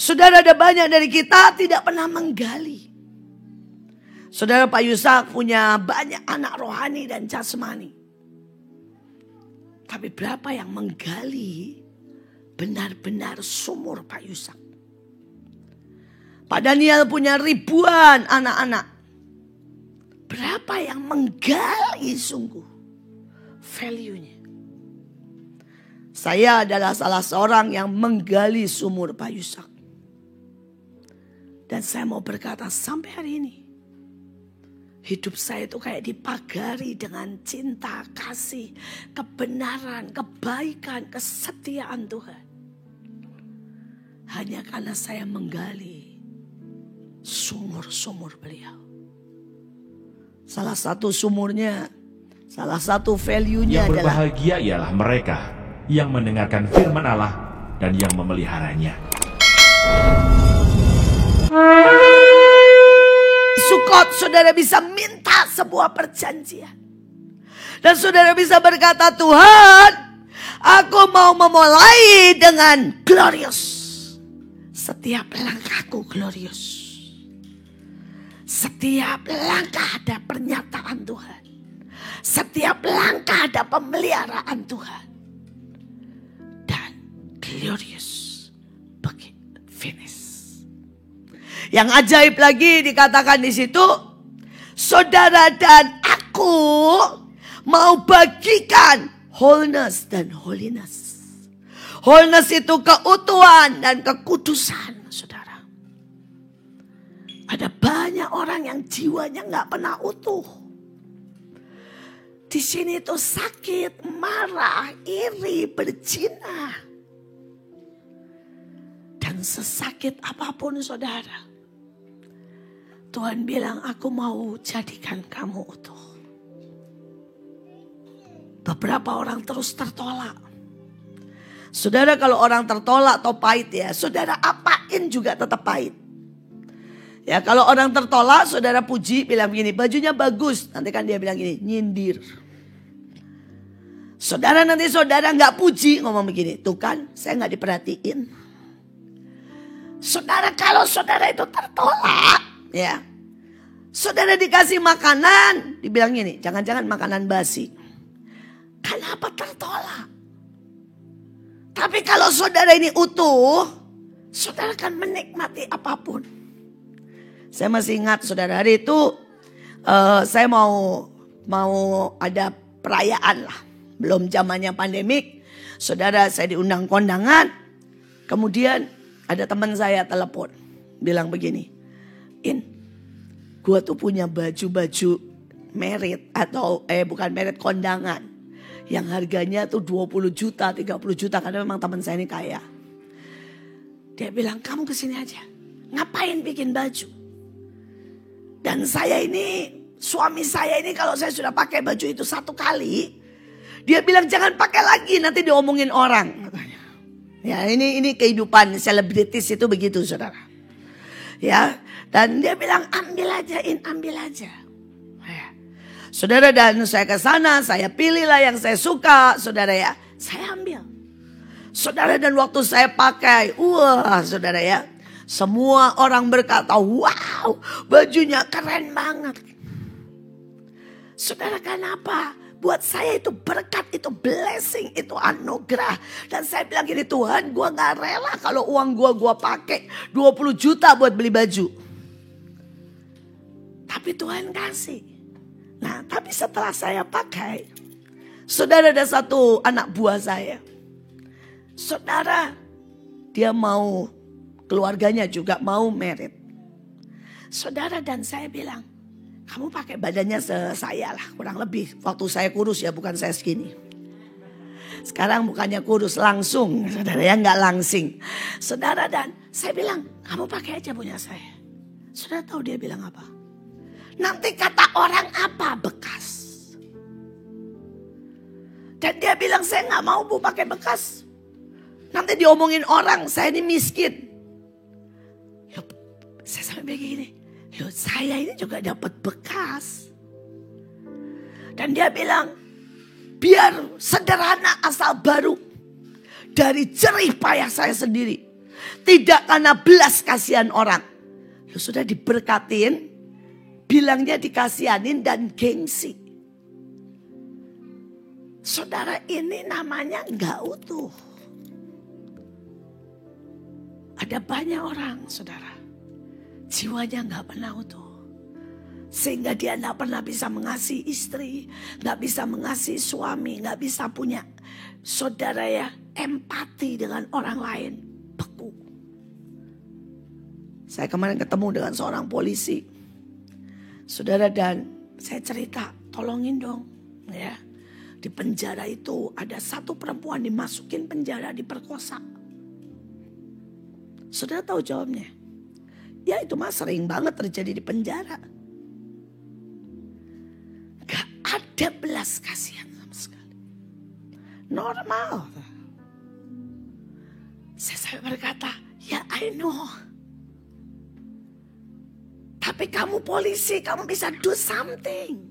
Saudara, ada banyak dari kita tidak pernah menggali. Saudara, Pak Yusak punya banyak anak rohani dan jasmani. Tapi berapa yang menggali benar-benar sumur Pak Yusak? Pak Daniel punya ribuan anak-anak. Berapa yang menggali sungguh value-nya? Saya adalah salah seorang yang menggali sumur Pak Yusak. Dan saya mau berkata sampai hari ini, hidup saya itu kayak dipagari dengan cinta, kasih, kebenaran, kebaikan, kesetiaan Tuhan. Hanya karena saya menggali sumur-sumur beliau. Salah satu sumurnya, salah satu value-nya yang adalah berbahagia ialah mereka yang mendengarkan firman Allah dan yang memeliharanya. Sukot, saudara bisa minta sebuah perjanjian. Dan saudara bisa berkata, Tuhan, aku mau memulai dengan glorious. Setiap langkahku glorious. Setiap langkah ada pernyataan Tuhan. Setiap langkah ada pemeliharaan Tuhan. Dan glorious finish. Yang ajaib lagi dikatakan di situ, saudara dan aku mau bagikan wholeness dan holiness. Wholeness itu keutuhan dan kekudusan, saudara. Ada banyak orang yang jiwanya nggak pernah utuh. Di sini itu sakit, marah, iri, berzina. Dan sesakit apapun saudara, Tuhan bilang, aku mau jadikan kamu utuh. Beberapa orang terus tertolak. Saudara, kalau orang tertolak atau pahit ya, saudara apain juga tetap pahit. Ya, kalau orang tertolak, saudara puji, bilang begini, bajunya bagus. Nanti kan dia bilang gini, nyindir. Saudara, nanti saudara nggak puji, ngomong begini, tuh kan saya nggak diperhatiin. Saudara, kalau saudara itu tertolak, ya, saudara dikasih makanan, dibilang gini, jangan-jangan makanan basi. Kenapa tertolak? Tapi kalau saudara ini utuh, saudara akan menikmati apapun. Saya masih ingat saudara, hari itu saya mau ada perayaan lah. Belum zamannya pandemik. Saudara, saya diundang kondangan. Kemudian ada teman saya telepon. Bilang begini, In, gue tuh punya baju-baju merit atau bukan merit, kondangan. Yang harganya tuh 20 juta, 30 juta. Karena memang teman saya ini kaya. Dia bilang, kamu kesini aja. Ngapain bikin baju? Dan saya ini, suami saya ini kalau saya sudah pakai baju itu satu kali, dia bilang jangan pakai lagi, nanti diomongin orang. Katanya. Ya, ini kehidupan selebritis itu begitu, saudara. Ya, dan dia bilang ambil aja, In, ambil aja. Ya. Saudara, dan saya ke sana, saya pilihlah yang saya suka, saudara ya. Saya ambil. Saudara, dan waktu saya pakai, wah, saudara ya. Semua orang berkata, wow, bajunya keren banget. Saudara, kenapa? Buat saya itu berkat, itu blessing, itu anugerah. Dan saya bilang gini, Tuhan, gue gak rela kalau uang gue pakai 20 juta buat beli baju. Tapi Tuhan kasih. Nah, tapi setelah saya pakai, saudara, ada satu anak buah saya. Saudara, dia mau, keluarganya juga mau merit. Saudara, dan saya bilang, kamu pakai badannya saya lah, kurang lebih. Waktu saya kurus ya, bukan saya segini. Sekarang bukannya kurus langsung, saudara ya, nggak langsing. Saudara, dan saya bilang, kamu pakai aja punya saya. Saudara tahu dia bilang apa? Nanti kata orang apa? Bekas. Dan dia bilang, saya nggak mau bu pakai bekas. Nanti diomongin orang, saya ini miskin. Loh, saya sampai begini. Loh, saya ini juga dapat bekas. Dan dia bilang, biar sederhana asal baru. Dari jerih payah saya sendiri. Tidak karena belas kasihan orang. Lu sudah diberkatin, bilangnya dikasihanin dan gengsi. Saudara, ini namanya enggak utuh. Ada banyak orang, saudara, jiwanya enggak pernah utuh. Sehingga dia enggak pernah bisa mengasihi istri, enggak bisa mengasihi suami, enggak bisa punya, saudara ya, empati dengan orang lain. Beku. Saya kemarin ketemu dengan seorang polisi, saudara, dan saya cerita, tolongin dong ya. Di penjara itu ada satu perempuan dimasukin penjara, diperkosa. Saudara tahu jawabnya? Ya itu mah sering banget terjadi di penjara. Gak ada belas kasihan sama sekali. Normal. Saya sampai berkata, ya I know. Tapi kamu polisi, kamu bisa do something.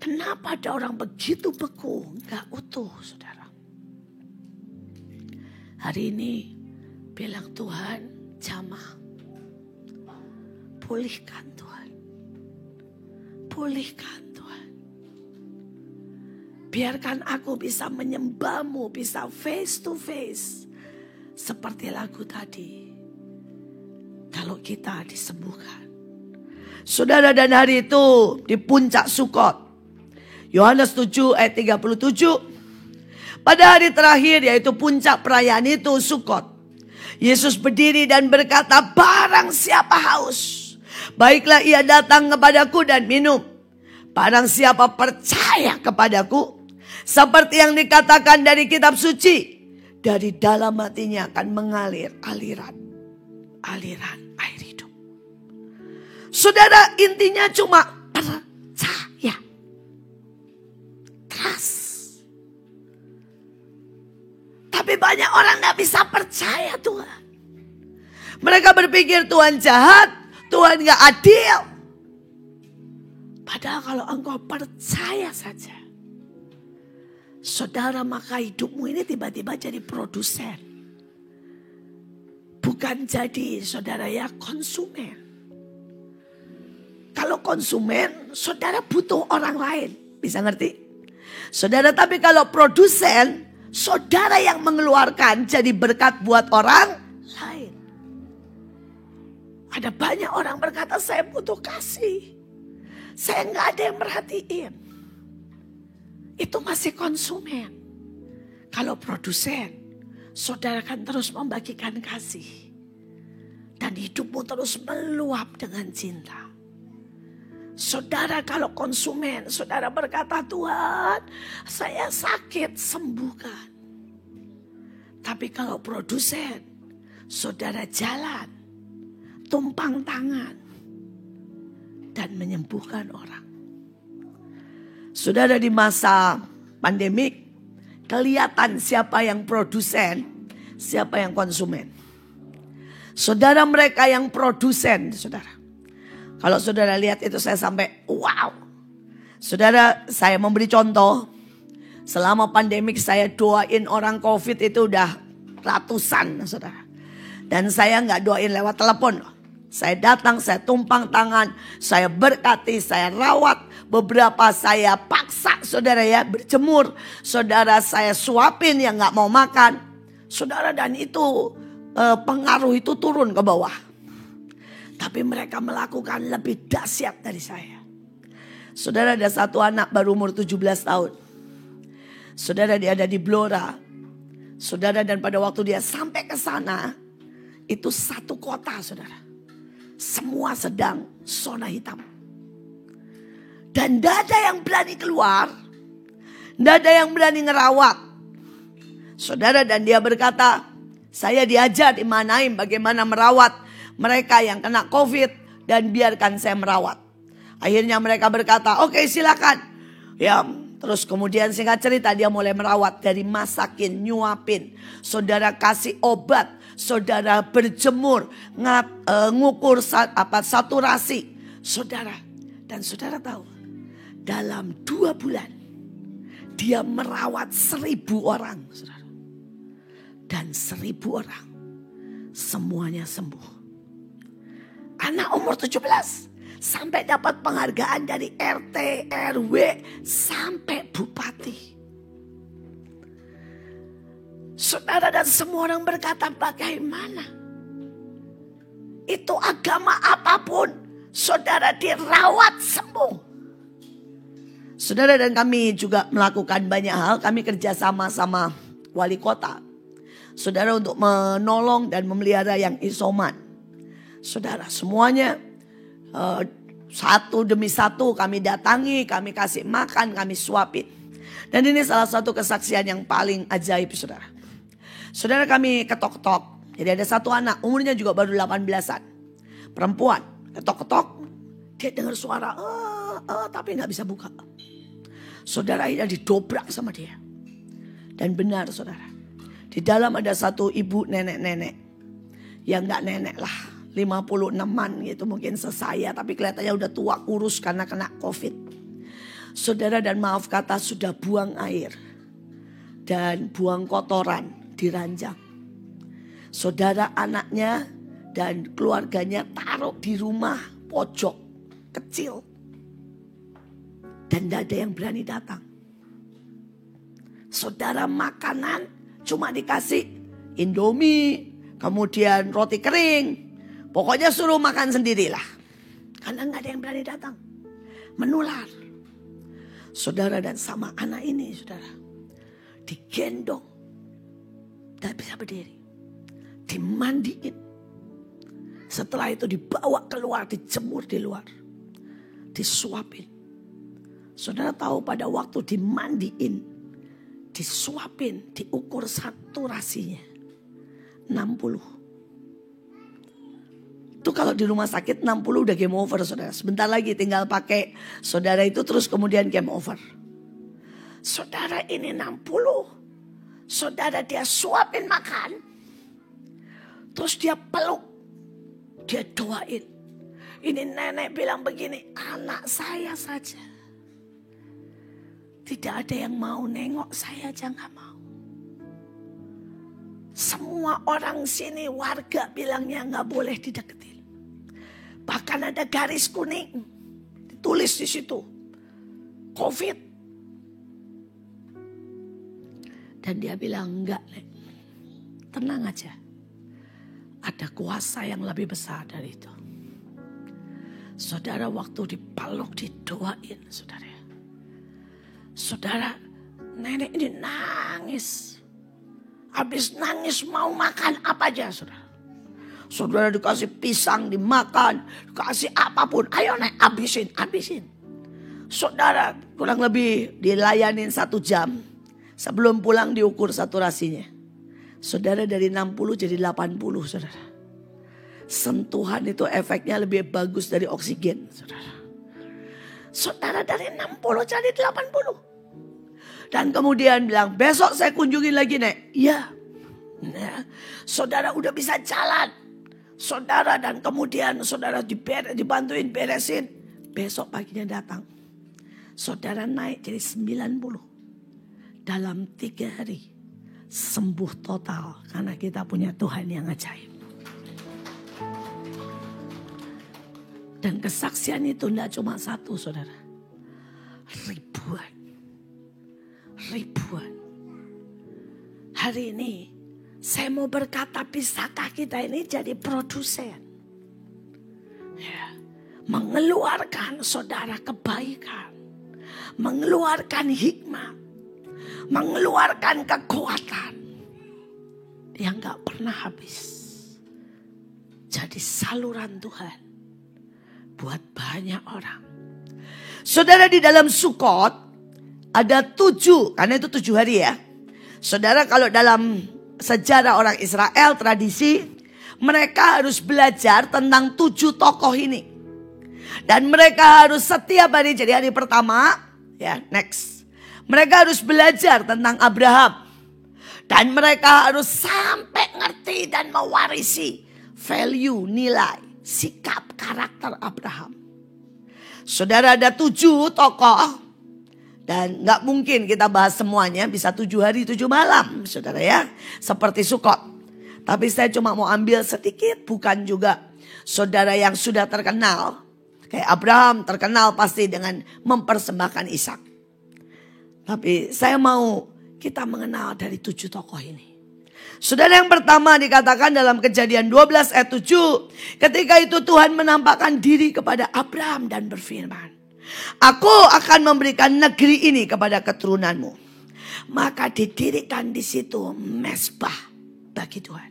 Kenapa ada orang begitu beku, gak utuh, saudara? Hari ini bilang Tuhan, jamah. Pulihkan Tuhan. Pulihkan Tuhan. Biarkan aku bisa menyembahmu, bisa face to face. Seperti lagu tadi. Kalau kita disembuhkan. Saudara, dan hari itu di puncak Sukot. Yohanes 7 ayat 37. Pada hari terakhir yaitu puncak perayaan itu Sukot. Yesus berdiri dan berkata, barang siapa haus, baiklah ia datang kepadaku dan minum. Barang siapa percaya kepadaku, seperti yang dikatakan dari kitab suci, dari dalam hatinya akan mengalir aliran air hidup. Saudara, intinya cuma percaya. Trust. Tapi banyak orang gak bisa percaya Tuhan. Mereka berpikir Tuhan jahat, Tuhan gak adil. Padahal kalau engkau percaya saja, saudara, maka hidupmu ini tiba-tiba jadi produsen. Bukan jadi, saudara ya, konsumen. Kalau konsumen, saudara butuh orang lain. Bisa ngerti? Saudara, tapi kalau produsen, saudara yang mengeluarkan jadi berkat buat orang lain. Ada banyak orang berkata, saya butuh kasih. Saya nggak ada yang merhatiin. Itu masih konsumen. Kalau produsen, saudara akan terus membagikan kasih. Dan hidupmu terus meluap dengan cinta. Saudara, kalau konsumen, saudara berkata, Tuhan, saya sakit, sembuhkan. Tapi kalau produsen, saudara jalan, tumpang tangan, dan menyembuhkan orang. Saudara, di masa pandemik, kelihatan siapa yang produsen, siapa yang konsumen. Saudara, mereka yang produsen, saudara. Kalau saudara lihat itu saya sampai wow. Saudara, saya memberi contoh. Selama pandemik saya doain orang COVID itu udah ratusan, saudara. Dan saya nggak doain lewat telepon. Saya datang, saya tumpang tangan, saya berkati, saya rawat. Beberapa saya paksa, saudara ya, berjemur. Saudara, saya suapin yang nggak mau makan. Saudara, dan itu pengaruh itu turun ke bawah. Tapi mereka melakukan lebih dahsyat dari saya. Saudara, ada satu anak baru umur 17 tahun. Saudara, dia ada di Blora. Saudara, dan pada waktu dia sampai ke sana, itu satu kota, saudara. Semua sedang zona hitam. Dan tidak ada yang berani keluar. Tidak ada yang berani ngerawat. Saudara, dan dia berkata, saya diajar di Manaim bagaimana merawat mereka yang kena COVID dan biarkan saya merawat. Akhirnya mereka berkata, oke, silakan. Ya, terus kemudian singkat cerita dia mulai merawat, dari masakin, nyuapin. Saudara, kasih obat. Saudara, berjemur, ngukur saturasi. Saudara, dan saudara tahu, dalam 2 bulan dia merawat 1.000 orang. Saudara. Dan 1.000 orang semuanya sembuh. Anak umur 17 sampai dapat penghargaan dari RT, RW, sampai bupati. Saudara dan semua orang berkata, bagaimana? Itu agama apapun, saudara dirawat sembuh. Saudara dan kami juga melakukan banyak hal. Kami kerjasama sama wali kota, saudara, untuk menolong dan memelihara yang isoman. Saudara, semuanya satu demi satu kami datangi, kami kasih makan, kami suapin. Dan ini salah satu kesaksian yang paling ajaib, saudara. Saudara, kami ketok-ketok. Jadi ada satu anak, umurnya juga baru 18-an. Perempuan, ketok-ketok. Dia dengar suara, tapi gak bisa buka. Saudara, akhirnya didobrak sama dia. Dan benar, saudara, di dalam ada satu ibu nenek-nenek. Yang gak nenek lah, 56-an gitu mungkin sesaya. Tapi kelihatannya udah tua, kurus karena kena COVID. Saudara, dan maaf kata, sudah buang air dan buang kotoran di ranjang. Saudara, anaknya dan keluarganya taruh di rumah pojok kecil. Dan tidak ada yang berani datang. Saudara, makanan cuma dikasih Indomie, kemudian roti kering. Pokoknya suruh makan sendirilah. Karena nggak ada yang berani datang. Menular. Saudara, dan sama anak ini, saudara, digendong. Tidak bisa berdiri. Dimandiin. Setelah itu dibawa keluar, dijemur di luar. Disuapin. Saudara tahu pada waktu dimandiin, disuapin, diukur saturasinya 60. Itu kalau di rumah sakit 60 udah game over, saudara. Sebentar lagi tinggal pakai saudara itu terus kemudian game over. Saudara, ini 60. Saudara, dia suapin makan. Terus dia peluk. Dia doain. Ini nenek bilang begini, anak saya saja. Tidak ada yang mau nengok, saya aja gak mau. Semua orang sini, warga bilangnya gak boleh dideketin. Bahkan ada garis kuning. Ditulis di situ. COVID. Dan dia bilang, enggak, Nek. Tenang aja. Ada kuasa yang lebih besar dari itu. Saudara, waktu dipeluk, didoain, saudara. Saudara, nenek ini nangis. Habis nangis mau makan apa aja, saudara. Saudara, dikasih pisang dimakan, dikasih apapun. Ayo Nek, habisin. Saudara, kurang lebih dilayanin 1 jam. Sebelum pulang diukur saturasinya. Saudara, dari 60 jadi 80, saudara. Sentuhan itu efeknya lebih bagus dari oksigen, saudara. Saudara, dari 60 jadi 80. Dan kemudian bilang, besok saya kunjungin lagi, Nek. Iya. Nah, saudara udah bisa jalan. Saudara, dan kemudian saudara dibantuin beresin. Besok paginya datang. Saudara naik jadi 90. Dalam 3 hari. Sembuh total. Karena kita punya Tuhan yang ajaib. Dan kesaksian itu tidak cuma 1, saudara. Ribuan. Hari ini saya mau berkata, bisakah kita ini jadi produsen? Ya. Mengeluarkan, saudara, kebaikan. Mengeluarkan hikmat. Mengeluarkan kekuatan. Yang gak pernah habis. Jadi saluran Tuhan. Buat banyak orang. Saudara, di dalam Sukot. Ada 7, karena itu 7 hari ya. Saudara, kalau dalam sejarah orang Israel, tradisi, mereka harus belajar tentang 7 tokoh ini. Dan mereka harus setiap hari, jadi hari pertama, ya next. Mereka harus belajar tentang Abraham. Dan mereka harus sampai ngerti dan mewarisi value, nilai, sikap, karakter Abraham. Saudara, ada 7 tokoh Dan gak mungkin kita bahas semuanya, bisa 7 hari 7 malam saudara ya. Seperti Sukot. Tapi saya cuma mau ambil sedikit, bukan juga saudara yang sudah terkenal. Kayak Abraham terkenal pasti dengan mempersembahkan Ishak. Tapi saya mau kita mengenal dari 7 tokoh ini. Saudara, yang pertama dikatakan dalam Kejadian 12 ayat 7. Ketika itu Tuhan menampakkan diri kepada Abraham dan berfirman, Aku akan memberikan negeri ini kepada keturunanmu. Maka didirikan di situ mezbah bagi Tuhan.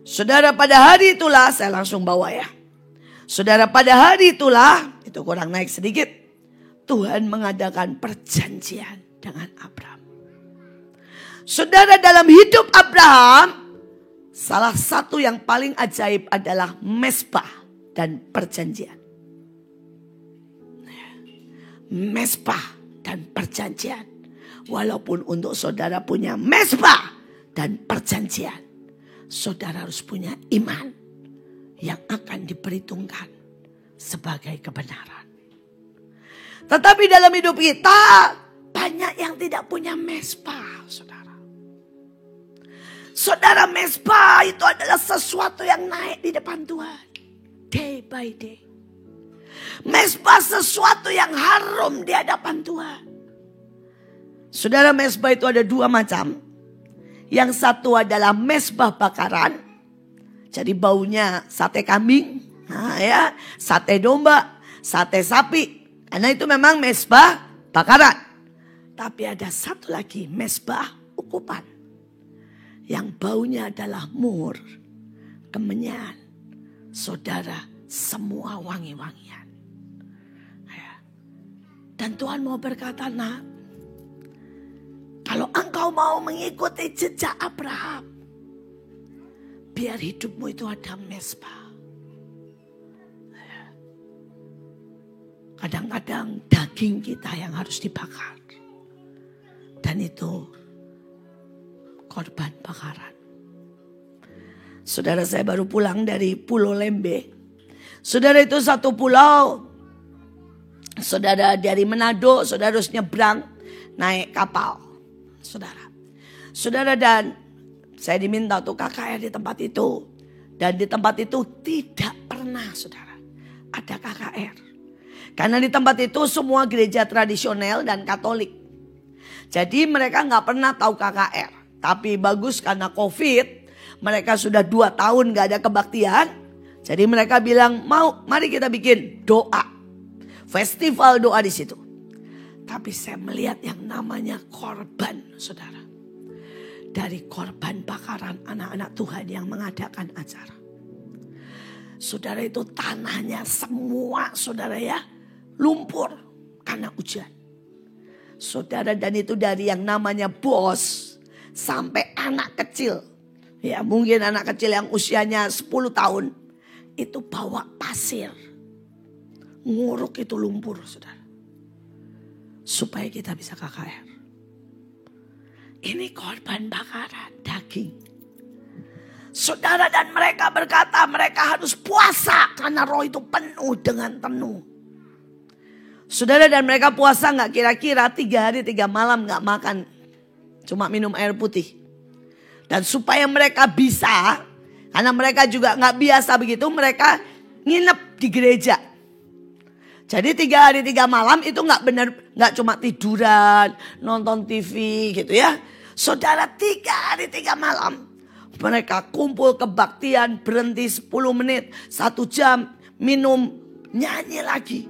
Saudara, pada hari itulah, saya langsung bawa ya. Saudara, pada hari itulah, itu kurang naik sedikit, Tuhan mengadakan perjanjian dengan Abraham. Saudara, dalam hidup Abraham, salah satu yang paling ajaib adalah mezbah dan perjanjian. Mezbah dan perjanjian. Walaupun untuk saudara punya mezbah dan perjanjian, saudara harus punya iman yang akan diperhitungkan sebagai kebenaran. Tetapi dalam hidup kita banyak yang tidak punya mezbah, saudara. Saudara, mezbah itu adalah sesuatu yang naik di depan Tuhan day by day. Mezbah sesuatu yang harum di hadapan Tuhan. Saudara, mezbah itu ada 2 macam. Yang satu adalah mezbah bakaran. Jadi baunya sate kambing, sate domba, sate sapi. Karena itu memang mezbah bakaran. Tapi ada satu lagi, mezbah ukupan. Yang baunya adalah mur, kemenyan. Saudara, semua wangi-wangian. Dan Tuhan mau berkata, nak, kalau engkau mau mengikuti jejak Abraham, biar hidupmu itu ada mezbah. Kadang-kadang daging kita yang harus dibakar. Dan itu korban bakaran. Saudara, saya baru pulang dari Pulau Lembe. Saudara, itu satu pulau. Saudara, dari Manado, saudara harus nyebrang naik kapal. Saudara, dan saya diminta untuk KKR di tempat itu. Dan di tempat itu tidak pernah, saudara, ada KKR. Karena di tempat itu semua gereja tradisional dan Katolik. Jadi mereka gak pernah tahu KKR. Tapi bagus karena COVID, mereka sudah 2 tahun gak ada kebaktian. Jadi mereka bilang, mari kita bikin doa. Festival doa di situ. Tapi saya melihat yang namanya korban, saudara. Dari korban bakaran anak-anak Tuhan yang mengadakan acara. Saudara, itu tanahnya semua, saudara ya, lumpur karena hujan. Saudara, dan itu dari yang namanya bos sampai anak kecil. Ya, mungkin anak kecil yang usianya 10 tahun. Itu bawa pasir. Nguruk itu lumpur, saudara. Supaya kita bisa KKR. Ini korban bakaran daging. Saudara, dan mereka berkata mereka harus puasa. Karena roh itu penuh dengan penuh. Saudara, dan mereka puasa gak kira-kira 3 hari 3 malam gak makan. Cuma minum air putih. Dan supaya mereka bisa, karena mereka juga gak biasa begitu, mereka nginep di gereja. Jadi 3 hari 3 malam itu gak benar, gak cuma tiduran, nonton TV gitu ya. Saudara, 3 hari 3 malam. Mereka kumpul kebaktian, berhenti 10 menit, 1 jam, minum, nyanyi lagi.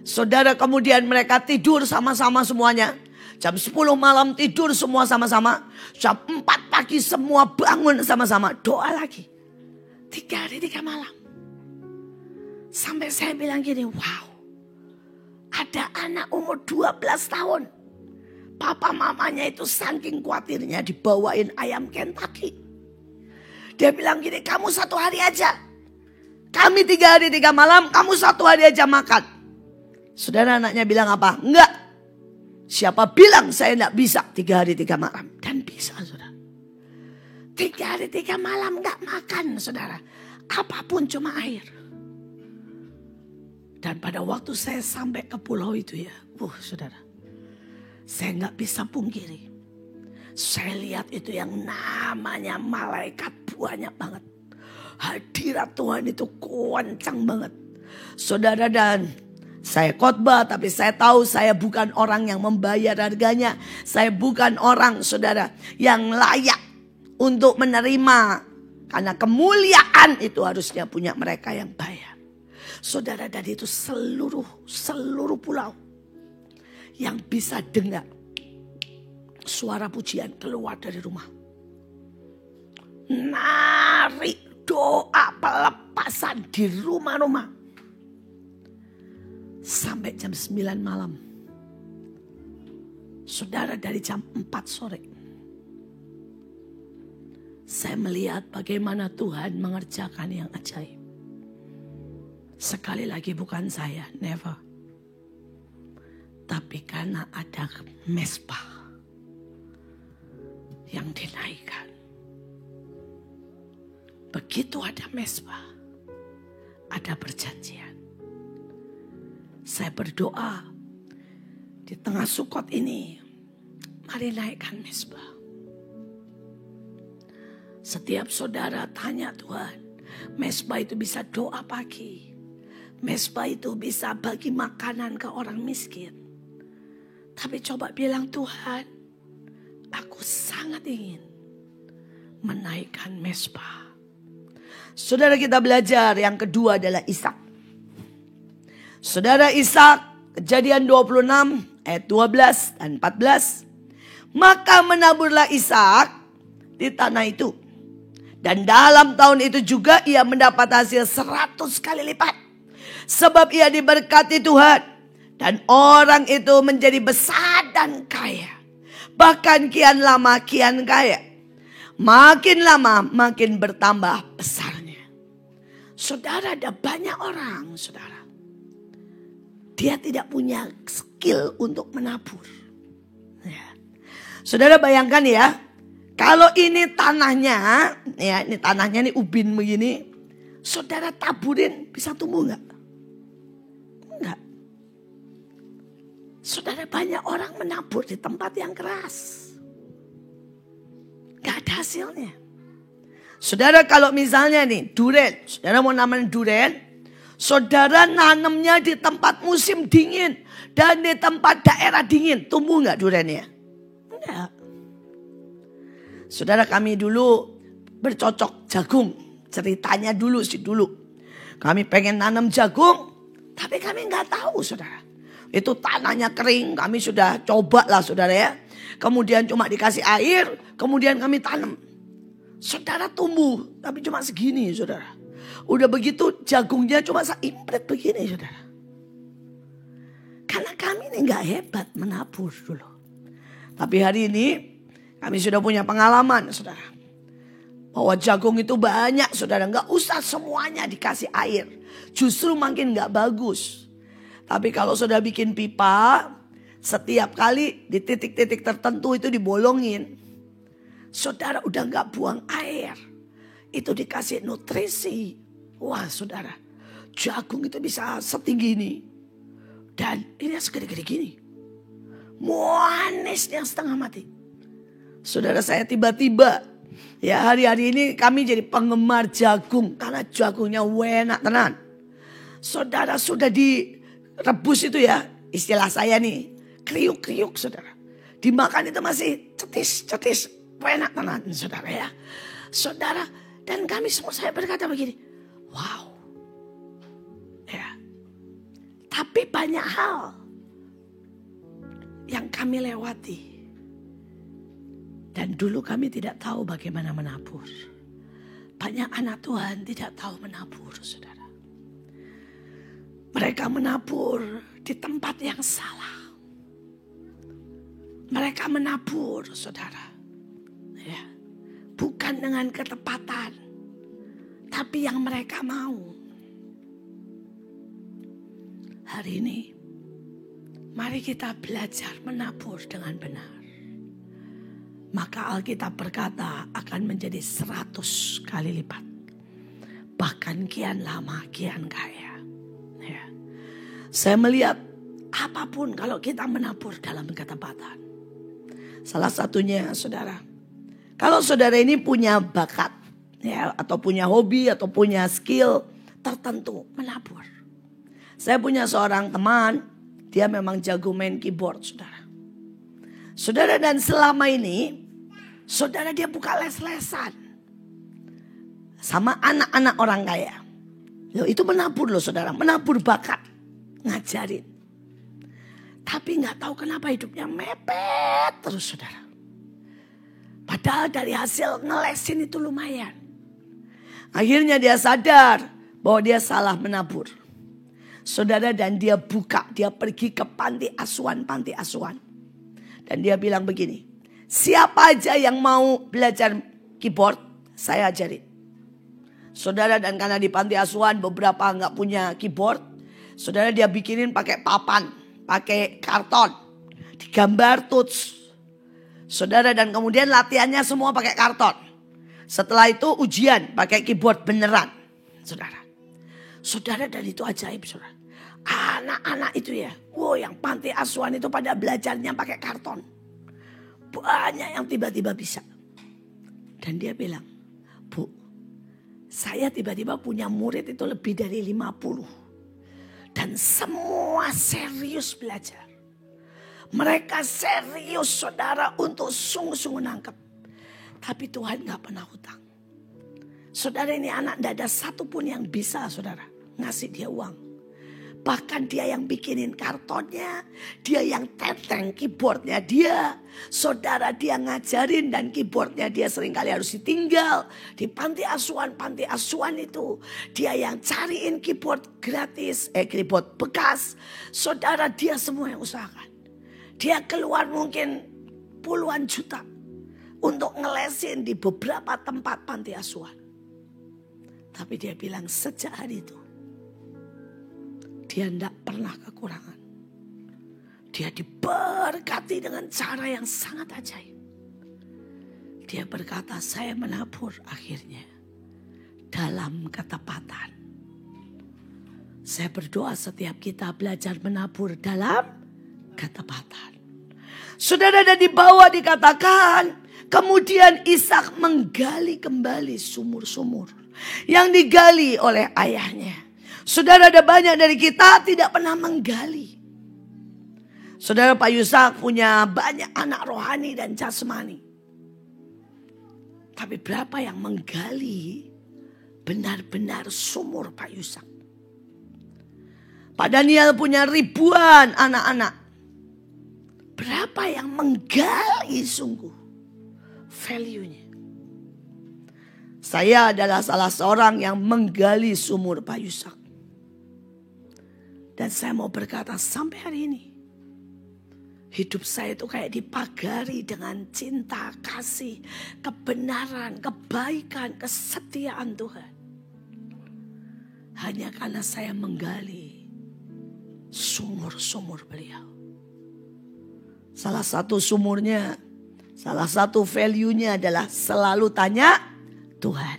Saudara, kemudian mereka tidur sama-sama semuanya. Jam 10 malam tidur semua sama-sama. Jam 4 pagi semua bangun sama-sama. Doa lagi. 3 hari 3 malam. Sampai saya bilang gini, wow. Ada anak umur 12 tahun. Papa mamanya itu saking khawatirnya dibawain ayam Kentucky. Dia bilang gini, kamu 1 hari aja. Kami 3 hari 3 malam, kamu 1 hari aja makan. Saudara, anaknya bilang apa? Enggak. Siapa bilang saya enggak bisa 3 hari 3 malam? Dan bisa, saudara. 3 hari 3 malam enggak makan, saudara. Apapun cuma air. Dan pada waktu saya sampai ke pulau itu ya, saudara, saya nggak bisa pungkiri. Saya lihat itu yang namanya malaikat banyak banget. Hadirat Tuhan itu kencang banget. Saudara, dan saya khotbah, tapi saya tahu saya bukan orang yang membayar harganya. Saya bukan orang, saudara, yang layak untuk menerima. Karena kemuliaan itu harusnya punya mereka yang bayar. Saudara, dan itu seluruh pulau yang bisa dengar suara pujian keluar dari rumah. Nari doa pelepasan di rumah-rumah. Sampai jam 9 malam. Saudara, dari jam 4 sore. Saya melihat bagaimana Tuhan mengerjakan yang ajaib. Sekali lagi bukan saya, never. Tapi karena ada mezbah yang dinaikkan. Begitu ada mezbah, ada perjanjian. Saya berdoa di tengah Sukot ini, mari naikkan mezbah. Setiap saudara tanya Tuhan, mezbah itu bisa doa pagi. Mezbah itu bisa bagi makanan ke orang miskin. Tapi coba bilang, Tuhan, aku sangat ingin menaikkan mezbah. Saudara, kita belajar yang kedua adalah Ishak. Saudara, Ishak, Kejadian 26 ayat 12 dan 14. Maka menaburlah Ishak di tanah itu. Dan dalam tahun itu juga ia mendapat hasil 100 kali lipat. Sebab ia diberkati Tuhan. Dan orang itu menjadi besar dan kaya. Bahkan kian lama kian kaya. Makin lama makin bertambah besarnya. Saudara, ada banyak orang, saudara. Dia tidak punya skill untuk menabur. Ya. Saudara bayangkan ya. Kalau ini tanahnya, ya ini tanahnya nih ubin begini. Saudara taburin bisa tumbuh enggak? Enggak. Saudara, banyak orang menabur di tempat yang keras. Enggak ada hasilnya. Saudara, kalau misalnya nih duren, saudara mau namain duren, saudara nanamnya di tempat musim dingin dan di tempat daerah dingin, tumbuh enggak durennya? Enggak. Saudara, kami dulu bercocok jagung. Ceritanya dulu. Kami pengen nanam jagung, tapi kami nggak tahu, saudara. Itu tanahnya kering, kami sudah coba lah, saudara ya. Kemudian cuma dikasih air, kemudian kami tanam. Saudara, tumbuh, tapi cuma segini, saudara. Udah begitu jagungnya cuma seimplet begini, saudara. Karena kami ini nggak hebat menabur dulu. Tapi hari ini kami sudah punya pengalaman, saudara. Bahwa jagung itu banyak, saudara. Nggak usah semuanya dikasih air. Justru makin nggak bagus. Tapi kalau sudah bikin pipa, setiap kali di titik-titik tertentu itu dibolongin. Saudara udah nggak buang air. Itu dikasih nutrisi. Wah, saudara. Jagung itu bisa setinggi ini. Dan ini segede-gede gini. Manisnya setengah mati. Saudara, saya tiba-tiba ya hari-hari ini kami jadi penggemar jagung. Karena jagungnya enak tenan. Saudara, sudah direbus itu ya. Istilah saya nih. Kriuk-kriuk, saudara. Dimakan itu masih cetis-cetis. Enak tenan, saudara ya. Saudara, dan kami semua, saya berkata begini. Wow. Ya. Tapi banyak hal yang kami lewati. Dan dulu kami tidak tahu bagaimana menabur. Banyak anak Tuhan tidak tahu menabur, saudara. Mereka menabur di tempat yang salah. Mereka menabur, saudara. Ya. Bukan dengan ketepatan. Tapi yang mereka mau. Hari ini, mari kita belajar menabur dengan benar. Maka Alkitab berkata akan menjadi 100 kali lipat. Bahkan kian lama kian kaya. Ya. Saya melihat apapun kalau kita menabur dalam ketepatan. Salah satunya saudara, kalau saudara ini punya bakat ya, atau punya hobi atau punya skill tertentu menabur. Saya punya seorang teman, dia memang jago main keyboard saudara. Saudara, dan selama ini saudara dia buka les-lesan sama anak-anak orang kaya. Loh, itu menabur loh saudara, menabur bakat, ngajarin. Tapi gak tahu kenapa hidupnya mepet terus saudara. Padahal dari hasil ngelesin itu lumayan. Akhirnya dia sadar bahwa dia salah menabur. Saudara, dan dia pergi ke panti asuhan. Dan dia bilang begini, siapa aja yang mau belajar keyboard, saya ajarin. Saudara, dan karena di panti asuhan beberapa nggak punya keyboard, saudara dia bikinin pakai papan, pakai karton, digambar tuts. Saudara, dan kemudian latihannya semua pakai karton. Setelah itu ujian pakai keyboard beneran, saudara. Saudara, dan itu ajaib saudara. Anak-anak itu ya, yang panti asuhan itu pada belajarnya pakai karton. Banyak yang tiba-tiba bisa. Dan dia bilang, Bu, saya tiba-tiba punya murid itu lebih dari 50. Dan semua serius belajar. Mereka serius saudara untuk sungguh-sungguh nangkep. Tapi Tuhan gak pernah hutang. Saudara, ini anak tidak ada satupun yang bisa saudara ngasih dia uang. Bahkan dia yang bikinin kartonnya, dia yang teteng keyboardnya dia. Saudara, dia ngajarin dan keyboardnya dia seringkali harus ditinggal. Di panti asuhan itu dia yang cariin keyboard gratis, keyboard bekas. Saudara, dia semua yang usahakan. Dia keluar mungkin puluhan juta untuk ngelesin di beberapa tempat panti asuhan. Tapi dia bilang sejak hari itu dia tidak pernah kekurangan. Dia diberkati dengan cara yang sangat ajaib. Dia berkata, saya menabur akhirnya dalam ketepatan. Saya berdoa setiap kita belajar menabur dalam ketepatan. Saudara, dan di bawah dikatakan, kemudian Ishak menggali kembali sumur-sumur yang digali oleh ayahnya. Saudara, ada banyak dari kita tidak pernah menggali. Saudara, Pak Yusak punya banyak anak rohani dan jasmani. Tapi berapa yang menggali benar-benar sumur Pak Yusak? Pak Daniel punya ribuan anak-anak. Berapa yang menggali sungguh value-nya? Saya adalah salah seorang yang menggali sumur Pak Yusak. Dan saya mau berkata sampai hari ini, hidup saya itu kayak dipagari dengan cinta, kasih, kebenaran, kebaikan, kesetiaan Tuhan. Hanya karena saya menggali sumur-sumur beliau. Salah satu sumurnya, salah satu value-nya adalah selalu tanya Tuhan.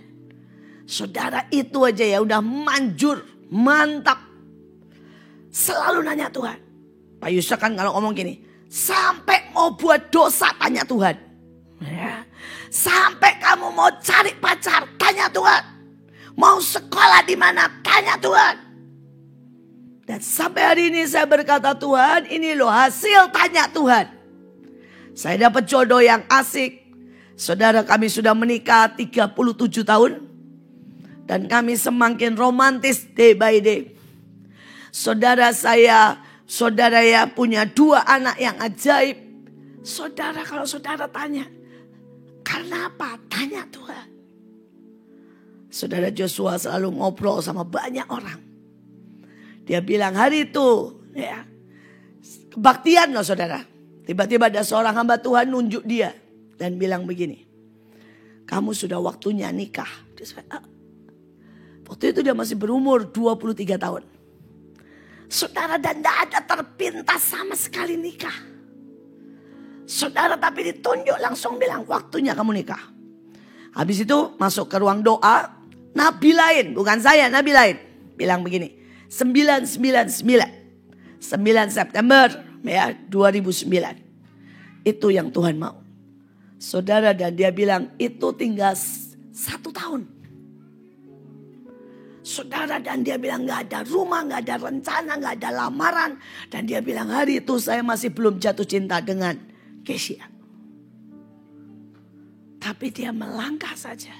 Saudara, itu aja ya udah manjur, mantap. Selalu nanya Tuhan. Pak Yusuf kan kalau ngomong gini, sampai mau buat dosa tanya Tuhan. Ya. Sampai kamu mau cari pacar tanya Tuhan. Mau sekolah di mana tanya Tuhan. Dan sampai hari ini saya berkata, Tuhan, ini loh hasil tanya Tuhan. Saya dapat jodoh yang asik. Saudara, kami sudah menikah 37 tahun. Dan kami semakin romantis day by day. Saudara ya punya 2 anak yang ajaib. Saudara, kalau saudara tanya, karena apa? Tanya Tuhan. Saudara Joshua selalu ngobrol sama banyak orang. Dia bilang hari itu ya, kebaktian loh saudara. Tiba-tiba ada seorang hamba Tuhan nunjuk dia dan bilang begini, kamu sudah waktunya nikah. Waktu itu dia masih berumur 23 tahun. Saudara, dan tidak ada terpintas sama sekali nikah. Saudara, tapi ditunjuk langsung bilang waktunya kamu nikah. Habis itu masuk ke ruang doa. Nabi lain, bukan saya, nabi lain bilang begini, 999. 9 September ya 2009. Itu yang Tuhan mau. Saudara, dan dia bilang itu tinggal 1 tahun. Saudara, dan dia bilang gak ada rumah, gak ada rencana, gak ada lamaran. Dan dia bilang hari itu saya masih belum jatuh cinta dengan Kesia. Tapi dia melangkah saja.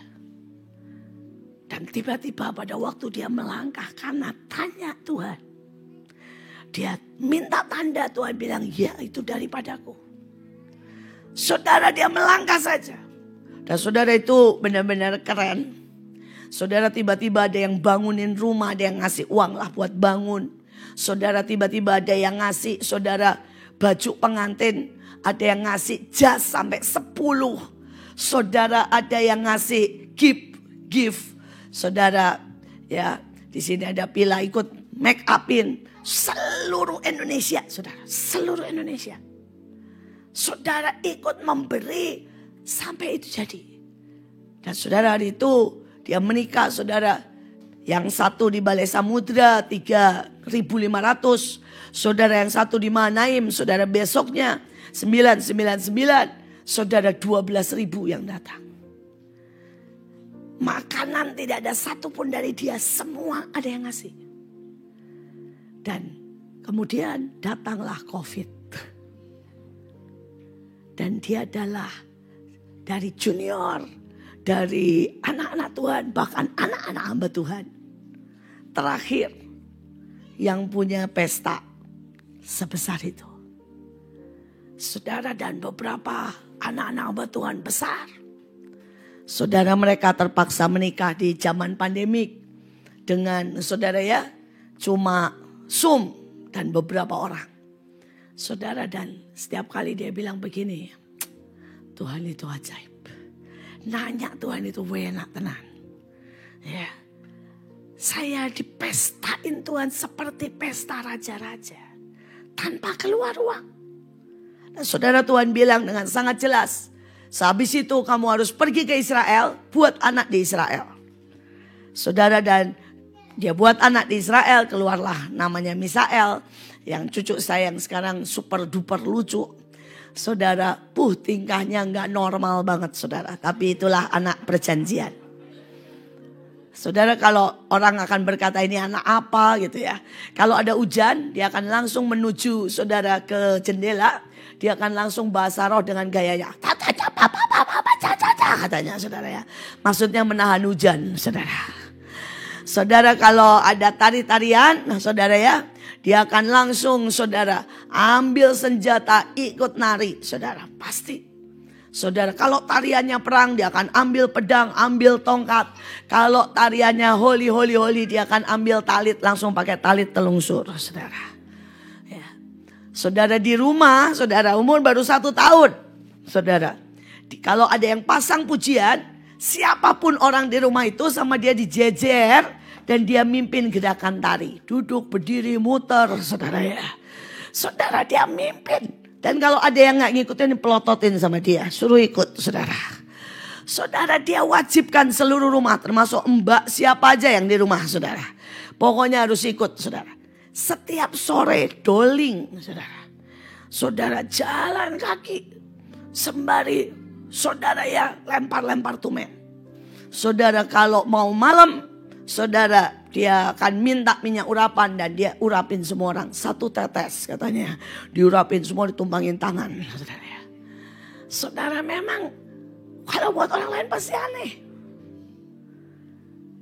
Dan tiba-tiba pada waktu dia melangkah karena tanya Tuhan. Dia minta tanda, Tuhan bilang ya itu daripadaku. Saudara, dia melangkah saja. Dan saudara itu benar-benar keren. Saudara, tiba-tiba ada yang bangunin rumah, ada yang ngasih uang lah buat bangun. Saudara, tiba-tiba ada yang ngasih saudara baju pengantin. Ada yang ngasih jas sampai 10. Saudara, ada yang ngasih gift. Saudara, ya di sini ada Pila ikut make upin seluruh Indonesia, saudara, seluruh Indonesia. Saudara ikut memberi sampai itu jadi. Dan saudara hari itu dia menikah, saudara. Yang satu di Balai Samudra 3.500. Saudara yang satu di Manaim, saudara besoknya 999. Saudara 12.000 yang datang. Makanan tidak ada satupun dari dia, semua ada yang ngasih. Dan kemudian datanglah COVID. Dan dia adalah dari junior, dari anak-anak Tuhan, bahkan anak-anak hamba Tuhan. Terakhir yang punya pesta sebesar itu. Saudara, dan beberapa anak-anak hamba Tuhan besar. Saudara, mereka terpaksa menikah di zaman pandemik. Dengan saudara ya, cuma Zoom dan beberapa orang. Saudara, dan setiap kali dia bilang begini, Tuhan itu ajaib. Nanya Tuhan itu enak tenan. Ya, saya dipestain Tuhan seperti pesta raja-raja. Tanpa keluar uang. Dan saudara, Tuhan bilang dengan sangat jelas. Sehabis itu kamu harus pergi ke Israel. Buat anak di Israel. Saudara, dan dia buat anak di Israel, keluarlah namanya Misael. Yang cucu saya yang sekarang super duper lucu. Saudara, tingkahnya gak normal banget saudara. Tapi itulah anak perjanjian. Saudara, kalau orang akan berkata ini anak apa gitu ya. Kalau ada hujan, dia akan langsung menuju saudara ke jendela. Dia akan langsung bahasa roh dengan gayanya. Katanya saudara ya. Maksudnya menahan hujan saudara. Saudara, kalau ada tari-tarian, nah saudara ya, dia akan langsung saudara ambil senjata ikut nari saudara, pasti. Saudara, kalau tariannya perang dia akan ambil pedang, ambil tongkat. Kalau tariannya holy dia akan ambil talit, langsung pakai talit telungsur saudara. Ya. Saudara di rumah, saudara umur baru 1 tahun. Saudara, kalau ada yang pasang pujian, siapapun orang di rumah itu sama dia dijejer dan dia mimpin gerakan tari. Duduk, berdiri, muter, saudara ya. Saudara, dia mimpin. Dan kalau ada yang gak ngikutin, pelototin sama dia. Suruh ikut, saudara. Saudara, dia wajibkan seluruh rumah, termasuk mbak siapa aja yang di rumah, saudara. Pokoknya harus ikut, saudara. Setiap sore, doling, saudara. Saudara jalan kaki. Sembari saudara ya lempar-lempar tumen. Saudara, kalau mau malam, saudara dia akan minta minyak urapan dan dia urapin semua orang. 1 tetes katanya. Diurapin semua, ditumpangin tangan. Saudara ya. Saudara, memang kalau buat orang lain pasti aneh.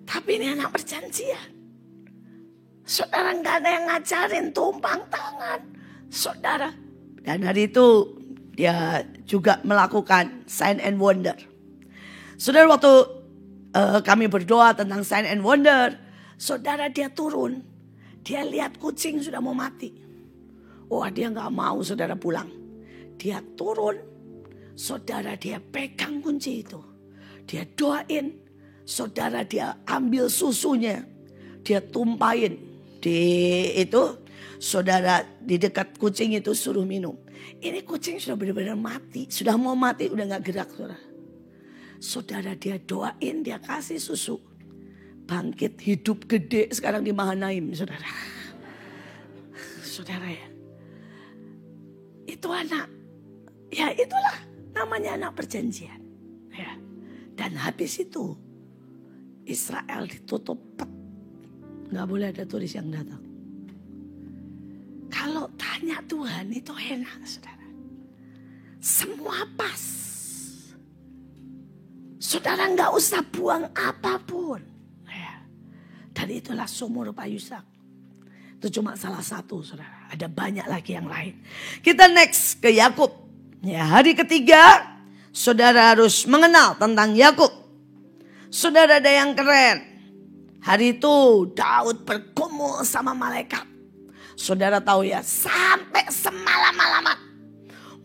Tapi ini anak perjanjian. Saudara, gak ada yang ngajarin tumpang tangan. Saudara. Dan hari itu dia juga melakukan sign and wonder. Saudara, waktu kami berdoa tentang sign and wonder, saudara, dia turun. Dia lihat kucing sudah mau mati. Wah, dia gak mau saudara pulang. Dia turun. Saudara, dia pegang kunci itu. Dia doain. Saudara, dia ambil susunya. Dia tumpahin di itu. Saudara, di dekat kucing itu suruh minum. Ini kucing sudah benar-benar mati. Sudah mau mati, udah gak gerak saudara. Saudara, dia doain, dia kasih susu. Bangkit hidup gede sekarang di Mahanaim saudara. saudara ya. Itu anak. Ya itulah namanya anak perjanjian. Ya. Dan habis itu Israel ditutup. Nggak boleh ada turis yang datang. Kalau tanya Tuhan itu enak saudara. Semua pas. Saudara nggak usah buang apapun. Ya. Dan itulah sumur Payusak. Itu cuma salah satu saudara. Ada banyak lagi yang lain. Kita next ke Yakub. Ya, hari ketiga saudara harus mengenal tentang Yakub. Saudara ada yang keren. Hari itu Daud bergumul sama malaikat. Saudara tahu ya, sampai semalam-malaman.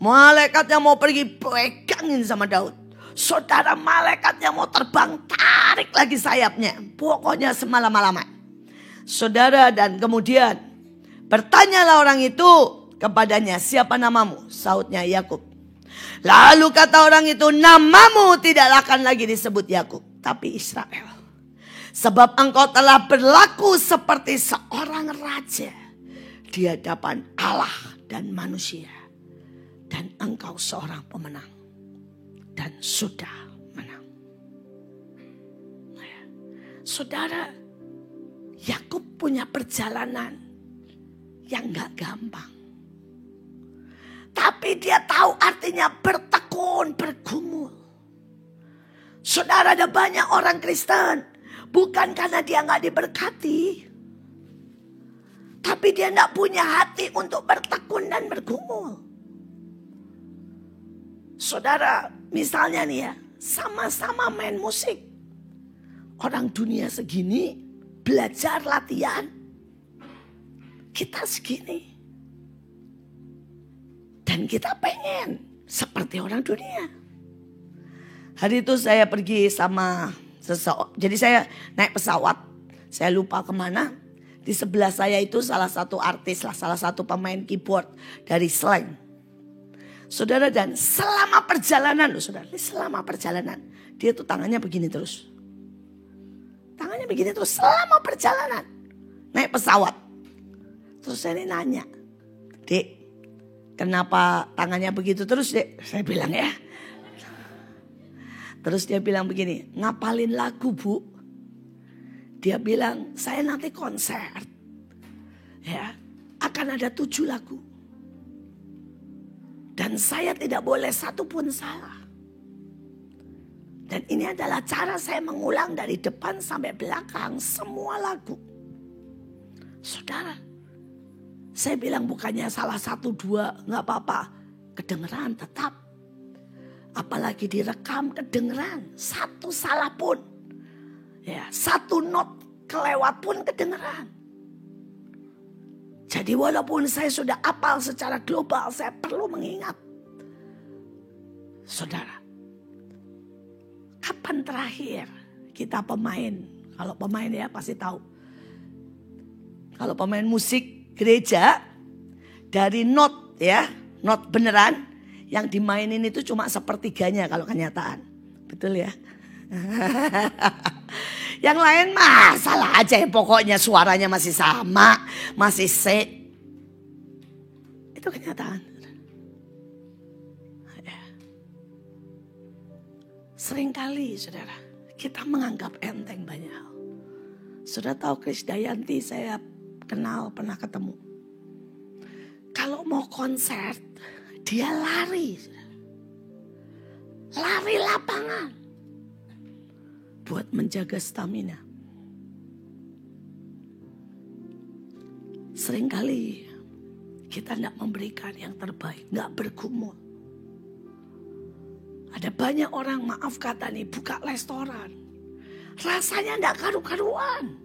Malaikatnya mau pergi pegangin sama Daud. Saudara malaikatnya mau terbang, tarik lagi sayapnya. Pokoknya semalam-malaman. Saudara dan kemudian bertanyalah orang itu kepadanya, siapa namamu? Sautnya Yakub. Lalu kata orang itu, namamu tidak akan lagi disebut Yakub, tapi Israel. Sebab engkau telah berlaku seperti seorang raja di hadapan Allah dan manusia. Dan engkau seorang pemenang. Dan sudah menang. Saudara, Yakub punya perjalanan yang gak gampang. Tapi dia tahu artinya bertekun, bergumul. Saudara, ada banyak orang Kristen. Bukan karena dia gak diberkati. Tapi dia gak punya hati untuk bertekun dan bergumul. Saudara, misalnya nih ya, sama-sama main musik. Orang dunia segini, belajar latihan. Kita segini. Dan kita pengen seperti orang dunia. Hari itu saya pergi sama seseorang. Jadi saya naik pesawat. Saya lupa kemana. Di sebelah saya itu salah satu artis lah. Salah satu pemain keyboard dari Slang. Saudara, dan selama perjalanan. Saudara, selama perjalanan. Dia tuh tangannya begini terus. Tangannya begini terus selama perjalanan. Naik pesawat. Terus saya nanya. Dek, kenapa tangannya begitu terus, Dek? Saya bilang ya. Terus dia bilang begini, ngapalin lagu, Bu. Dia bilang, saya nanti konser. Ya, akan ada 7 lagu. Dan saya tidak boleh satu pun salah. Dan ini adalah cara saya mengulang dari depan sampai belakang semua lagu. Saudara, saya bilang bukannya salah 1, 2, gak apa-apa. Kedengeran tetap. Apalagi direkam kedengeran. 1 salah pun. Ya, 1 not kelewat pun kedengeran. Jadi walaupun saya sudah hafal secara global, saya perlu mengingat. Saudara, kapan terakhir kita pemain? Kalau pemain ya pasti tahu. Kalau pemain musik gereja, dari not ya, not beneran, yang dimainin itu cuma 1/3 kalau kenyataan. Betul ya? Yang lain mah salah aja ya, pokoknya suaranya masih sama, masih set. Itu kenyataan. Seringkali saudara, kita menganggap enteng banyak hal. Saudara tahu Krisdayanti, saya kenal, pernah ketemu. Kalau mau konser, dia lari. Lari lapangan. Buat menjaga stamina. Seringkali kita tidak memberikan yang terbaik, nggak bergumul. Ada banyak orang, maaf kata nih, buka restoran. Rasanya tidak karu-karuan.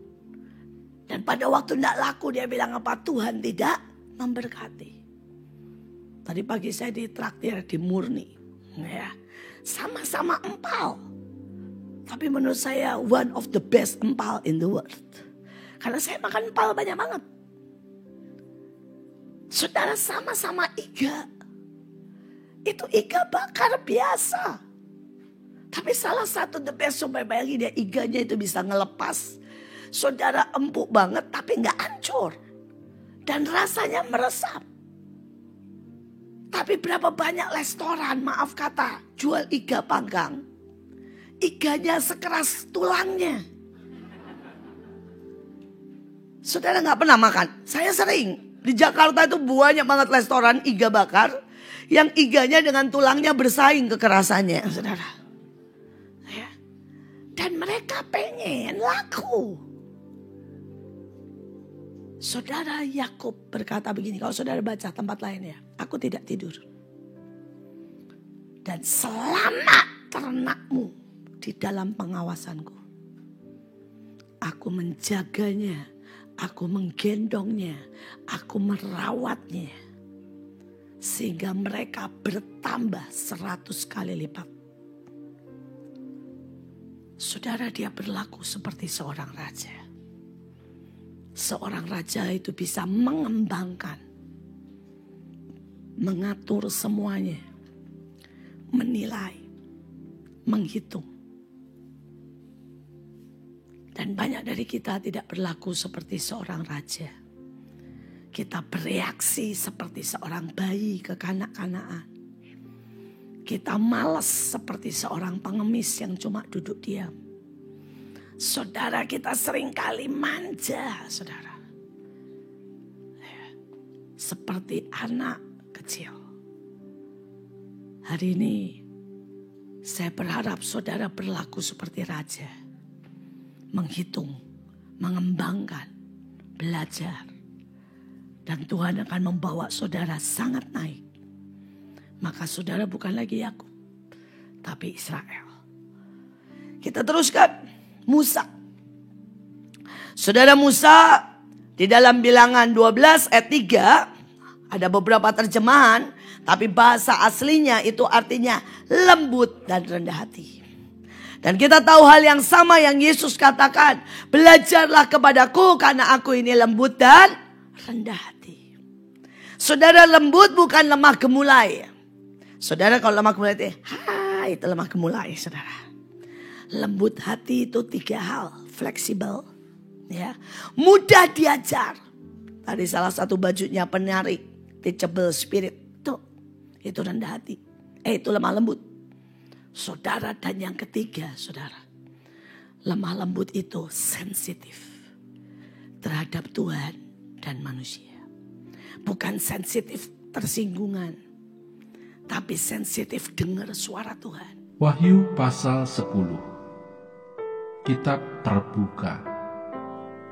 Dan pada waktu tidak laku dia bilang apa? Tuhan tidak memberkati. Tadi pagi saya ditraktir di Murni. Ya, sama-sama empal. Tapi menurut saya one of the best empal in the world. Karena saya makan empal banyak banget. Saudara, sama-sama iga. Itu iga bakar biasa. Tapi salah satu the best, supaya bayangin dia iganya itu bisa ngelepas. Saudara, empuk banget tapi gak hancur. Dan rasanya meresap. Tapi berapa banyak restoran, maaf kata, jual iga panggang. Iganya sekeras tulangnya. Saudara gak pernah makan? Saya sering. Di Jakarta itu banyak banget restoran iga bakar. Yang iganya dengan tulangnya bersaing kekerasannya, saudara. Ya. Dan mereka pengen laku. Saudara Yakub berkata begini, kalau saudara baca tempat lain ya. Aku tidak tidur. Dan selama ternakmu di dalam pengawasanku. Aku menjaganya, aku menggendongnya, aku merawatnya. Sehingga mereka bertambah 100 kali lipat. Saudara, dia berlaku seperti seorang raja. Seorang raja itu bisa mengembangkan, mengatur semuanya, menilai, menghitung. Dan banyak dari kita tidak berlaku seperti seorang raja. Kita bereaksi seperti seorang bayi kekanak-kanakan. Kita malas seperti seorang pengemis yang cuma duduk diam. Saudara, kita seringkali manja, saudara. Seperti anak kecil. Hari ini saya berharap saudara berlaku seperti raja. Menghitung, mengembangkan, belajar. Dan Tuhan akan membawa saudara sangat naik. Maka saudara bukan lagi Yakub, tapi Israel. Kita teruskan. Musa. Saudara, Musa di dalam Bilangan 12 ayat 3 ada beberapa terjemahan, tapi bahasa aslinya itu artinya lembut dan rendah hati. Dan kita tahu hal yang sama yang Yesus katakan, belajarlah kepadaku karena aku ini lembut dan rendah hati. Saudara, lembut bukan lemah gemulai. Saudara, kalau lemah gemulai itu lemah gemulai, saudara. Lembut hati itu 3 hal. Fleksibel, ya, mudah diajar. Tadi salah satu bajunya penari, teachable spirit. Itu rendah hati. Itu lemah lembut. Saudara, dan yang ketiga, saudara, lemah lembut itu sensitif terhadap Tuhan dan manusia. Bukan sensitif tersinggungan, tapi sensitif dengar suara Tuhan. Wahyu pasal 10. Kitab terbuka,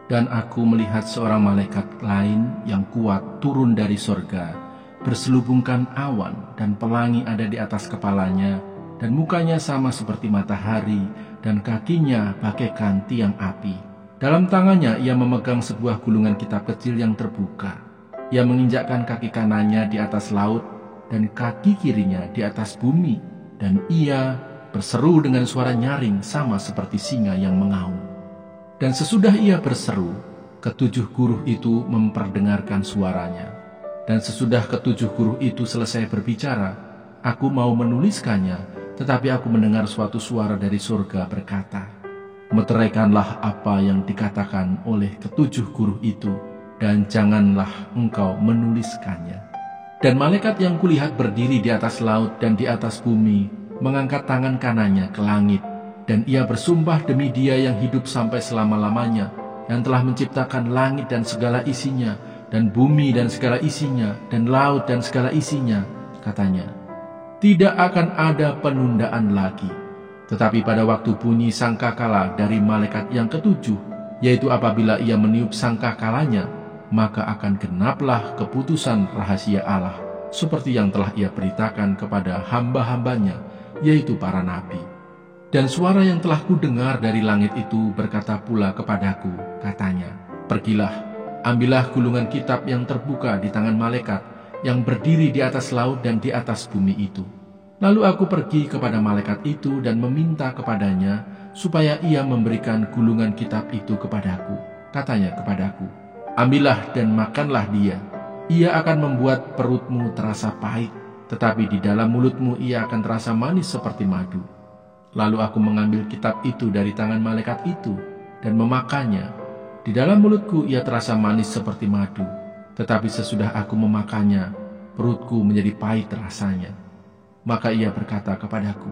dan aku melihat seorang malaikat lain yang kuat turun dari sorga, berselubungkan awan dan pelangi ada di atas kepalanya, dan mukanya sama seperti matahari, dan kakinya bagaikan tiang api. Dalam tangannya ia memegang sebuah gulungan kitab kecil yang terbuka. Ia menginjakkan kaki kanannya di atas laut, dan kaki kirinya di atas bumi, dan ia berseru dengan suara nyaring sama seperti singa yang mengaum. Dan sesudah ia berseru, ke-7 guru itu memperdengarkan suaranya. Dan sesudah ke-7 guru itu selesai berbicara, aku mau menuliskannya, tetapi aku mendengar suatu suara dari surga berkata, meteraikanlah apa yang dikatakan oleh ke-7 guru itu, dan janganlah engkau menuliskannya. Dan malaikat yang kulihat berdiri di atas laut dan di atas bumi, mengangkat tangan kanannya ke langit, dan ia bersumpah demi Dia yang hidup sampai selama-lamanya, yang telah menciptakan langit dan segala isinya, dan bumi dan segala isinya, dan laut dan segala isinya, katanya, tidak akan ada penundaan lagi. Tetapi pada waktu bunyi sangkakala dari malaikat yang ke-7, yaitu apabila ia meniup sangkakalanya, maka akan genaplah keputusan rahasia Allah, seperti yang telah ia beritakan kepada hamba-hambanya, yaitu para nabi. Dan suara yang telah kudengar dari langit itu berkata pula kepadaku, katanya, pergilah, ambillah gulungan kitab yang terbuka di tangan malaikat yang berdiri di atas laut dan di atas bumi itu. Lalu aku pergi kepada malaikat itu dan meminta kepadanya supaya ia memberikan gulungan kitab itu kepadaku. Katanya kepadaku, ambillah dan makanlah dia. Ia akan membuat perutmu terasa pahit, tetapi di dalam mulutmu ia akan terasa manis seperti madu. Lalu aku mengambil kitab itu dari tangan malaikat itu dan memakannya. Di dalam mulutku ia terasa manis seperti madu, Tetapi sesudah aku memakannya, perutku menjadi pahit rasanya. Maka ia berkata kepadaku,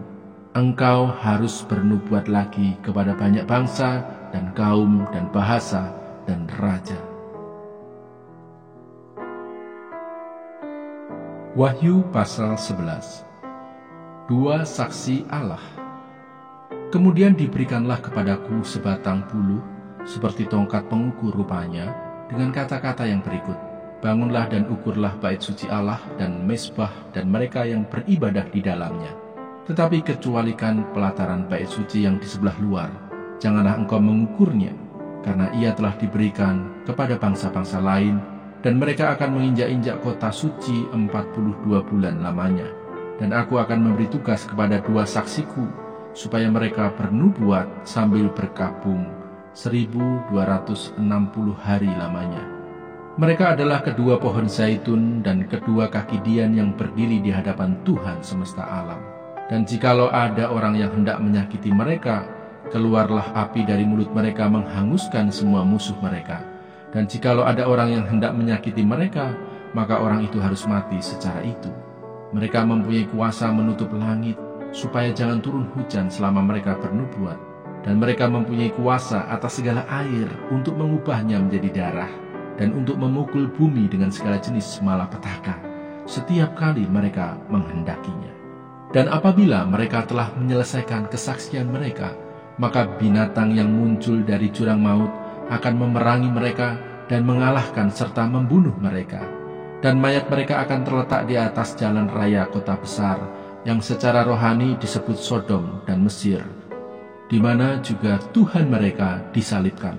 engkau harus bernubuat lagi kepada banyak bangsa dan kaum dan bahasa dan raja. Wahyu pasal 11. Dua saksi Allah. Kemudian diberikanlah kepadaku sebatang buluh seperti tongkat pengukur rupanya, dengan kata-kata yang berikut, bangunlah dan ukurlah bait suci Allah dan mezbah dan mereka yang beribadah di dalamnya. Tetapi kecualikan pelataran bait suci yang di sebelah luar, janganlah engkau mengukurnya, karena ia telah diberikan kepada bangsa-bangsa lain, dan mereka akan menginjak-injak kota suci 42 bulan lamanya. Dan aku akan memberi tugas kepada dua saksiku, supaya mereka bernubuat sambil berkabung 1260 hari lamanya. Mereka adalah kedua pohon zaitun dan kedua kaki dian yang berdiri di hadapan Tuhan semesta alam. Dan jikalau ada orang yang hendak menyakiti mereka, keluarlah api dari mulut mereka menghanguskan semua musuh mereka. Dan jikalau ada orang yang hendak menyakiti mereka, maka orang itu harus mati secara itu. Mereka mempunyai kuasa menutup langit, supaya jangan turun hujan selama mereka bernubuat. Dan mereka mempunyai kuasa atas segala air untuk mengubahnya menjadi darah, dan untuk memukul bumi dengan segala jenis malapetaka, setiap kali mereka menghendakinya. Dan apabila mereka telah menyelesaikan kesaksian mereka, maka binatang yang muncul dari jurang maut akan memerangi mereka dan mengalahkan serta membunuh mereka. Dan mayat mereka akan terletak di atas jalan raya kota besar, yang secara rohani disebut Sodom dan Mesir, di mana juga Tuhan mereka disalibkan.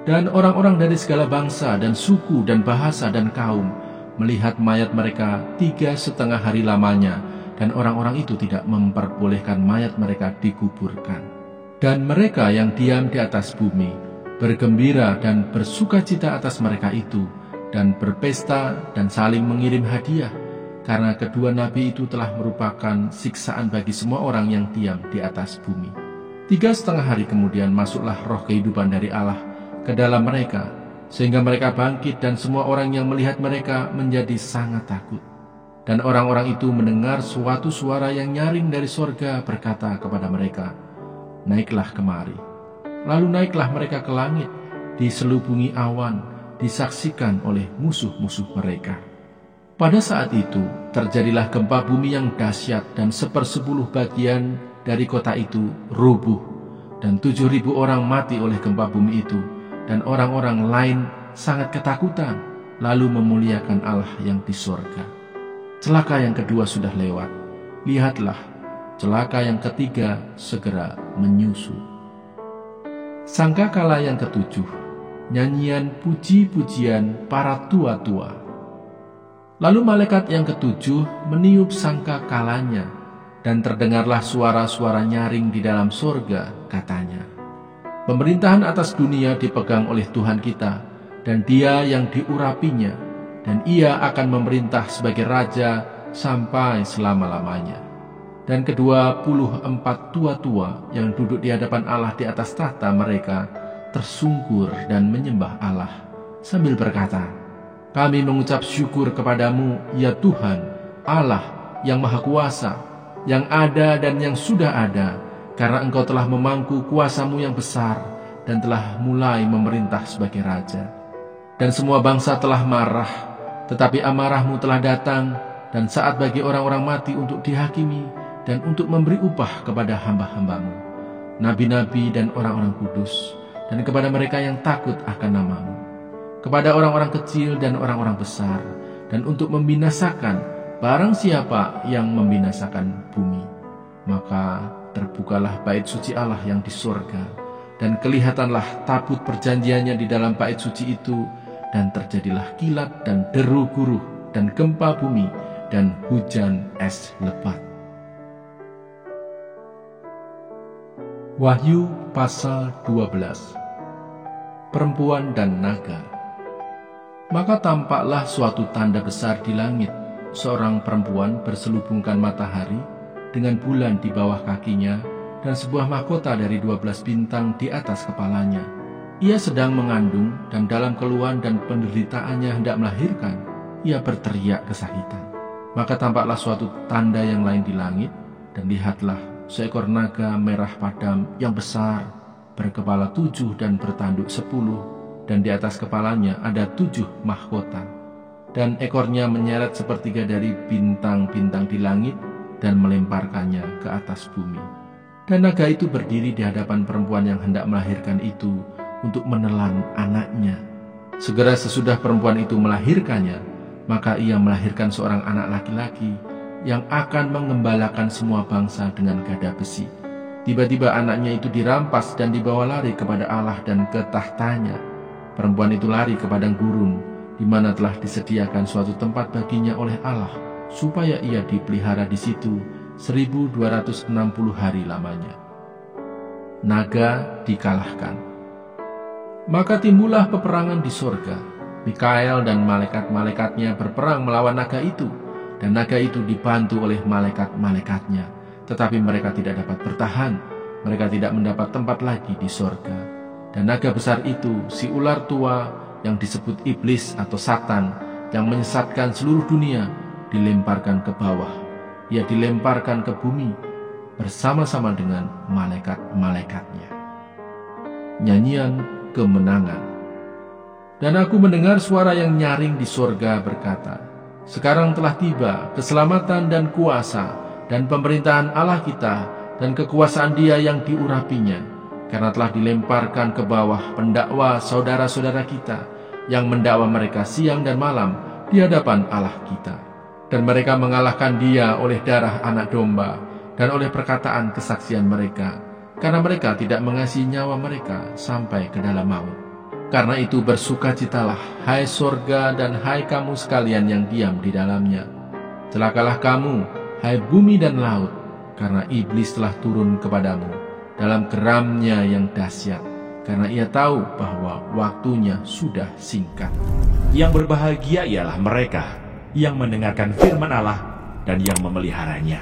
Dan orang-orang dari segala bangsa dan suku dan bahasa dan kaum melihat mayat mereka 3,5 hari lamanya, dan orang-orang itu tidak memperbolehkan mayat mereka dikuburkan. Dan mereka yang diam di atas bumi bergembira dan bersukacita atas mereka itu, dan berpesta dan saling mengirim hadiah, karena kedua nabi itu telah merupakan siksaan bagi semua orang yang diam di atas bumi. 3,5 hari kemudian masuklah roh kehidupan dari Allah ke dalam mereka, sehingga mereka bangkit, dan semua orang yang melihat mereka menjadi sangat takut. Dan orang-orang itu mendengar suatu suara yang nyaring dari sorga berkata kepada mereka, naiklah kemari. Lalu naiklah mereka ke langit, diselubungi awan, disaksikan oleh musuh-musuh mereka. Pada saat itu terjadilah gempa bumi yang dahsyat, dan 1/10 bagian dari kota itu rubuh, dan 7.000 orang mati oleh gempa bumi itu, dan orang-orang lain sangat ketakutan, lalu memuliakan Allah yang di sorga. Celaka yang kedua sudah lewat, lihatlah, celaka yang ketiga segera menyusul. Sangkakala yang ketujuh, nyanyian puji-pujian para tua-tua. Lalu malaikat yang ketujuh meniup sangkakalanya, dan terdengarlah suara-suara nyaring di dalam sorga, katanya, pemerintahan atas dunia dipegang oleh Tuhan kita, dan Dia yang diurapinya, dan Ia akan memerintah sebagai Raja sampai selama-lamanya. Dan ke-24 tua-tua yang duduk di hadapan Allah di atas tahta mereka tersungkur dan menyembah Allah sambil berkata, kami mengucap syukur kepadamu, ya Tuhan, Allah yang Maha Kuasa, yang ada dan yang sudah ada, karena Engkau telah memangku kuasa-Mu yang besar dan telah mulai memerintah sebagai Raja. Dan semua bangsa telah marah, tetapi amarah-Mu telah datang, dan saat bagi orang-orang mati untuk dihakimi dan untuk memberi upah kepada hamba-hamba-Mu, nabi-nabi dan orang-orang kudus, dan kepada mereka yang takut akan nama-Mu, kepada orang-orang kecil dan orang-orang besar, dan untuk membinasakan barang siapa yang membinasakan bumi. Maka terbukalah bait suci Allah yang di sorga, dan kelihatanlah tabut perjanjiannya di dalam bait suci itu, dan terjadilah kilat dan deru guruh dan gempa bumi dan hujan es lebat. Wahyu pasal 12. Perempuan dan naga. Maka tampaklah suatu tanda besar di langit, seorang perempuan berselubungkan matahari dengan bulan di bawah kakinya, dan sebuah mahkota dari 12 bintang di atas kepalanya. Ia sedang mengandung dan dalam keluhan dan penderitaannya hendak melahirkan, ia berteriak kesakitan. Maka tampaklah suatu tanda yang lain di langit, dan lihatlah seekor naga merah padam yang besar, berkepala 7 dan bertanduk 10, dan di atas kepalanya ada 7 mahkota. Dan ekornya menyeret sepertiga dari bintang-bintang di langit dan melemparkannya ke atas bumi. Dan naga itu berdiri di hadapan perempuan yang hendak melahirkan itu untuk menelan anaknya. Segera sesudah perempuan itu melahirkannya, maka ia melahirkan seorang anak laki-laki yang akan mengembalakan semua bangsa dengan gada besi. Tiba-tiba anaknya itu dirampas dan dibawa lari kepada Allah dan ke tahtanya. Perempuan itu lari ke padang gurun, di mana telah disediakan suatu tempat baginya oleh Allah, supaya ia dipelihara di situ 1260 hari lamanya. Naga dikalahkan. Maka timbullah peperangan di sorga. Mikael dan malaikat-malaikatnya berperang melawan naga itu, dan naga itu dibantu oleh malaikat-malaikatnya. Tetapi mereka tidak dapat bertahan, mereka tidak mendapat tempat lagi di sorga. Dan naga besar itu, si ular tua yang disebut iblis atau Satan, yang menyesatkan seluruh dunia, dilemparkan ke bawah. Ia dilemparkan ke bumi bersama-sama dengan malaikat-malaikatnya. Nyanyian kemenangan. Dan aku mendengar suara yang nyaring di sorga berkata, sekarang telah tiba keselamatan dan kuasa dan pemerintahan Allah kita dan kekuasaan Dia yang diurapinya, karena telah dilemparkan ke bawah pendakwa saudara-saudara kita yang mendakwa mereka siang dan malam di hadapan Allah kita. Dan mereka mengalahkan Dia oleh darah anak domba dan oleh perkataan kesaksian mereka, karena mereka tidak mengasihi nyawa mereka sampai ke dalam maut. Karena itu bersukacitalah, hai sorga dan hai kamu sekalian yang diam di dalamnya. Celakalah kamu, hai bumi dan laut, karena iblis telah turun kepadamu dalam geramnya yang dahsyat, karena ia tahu bahwa waktunya sudah singkat. Yang berbahagia ialah mereka yang mendengarkan firman Allah dan yang memeliharanya.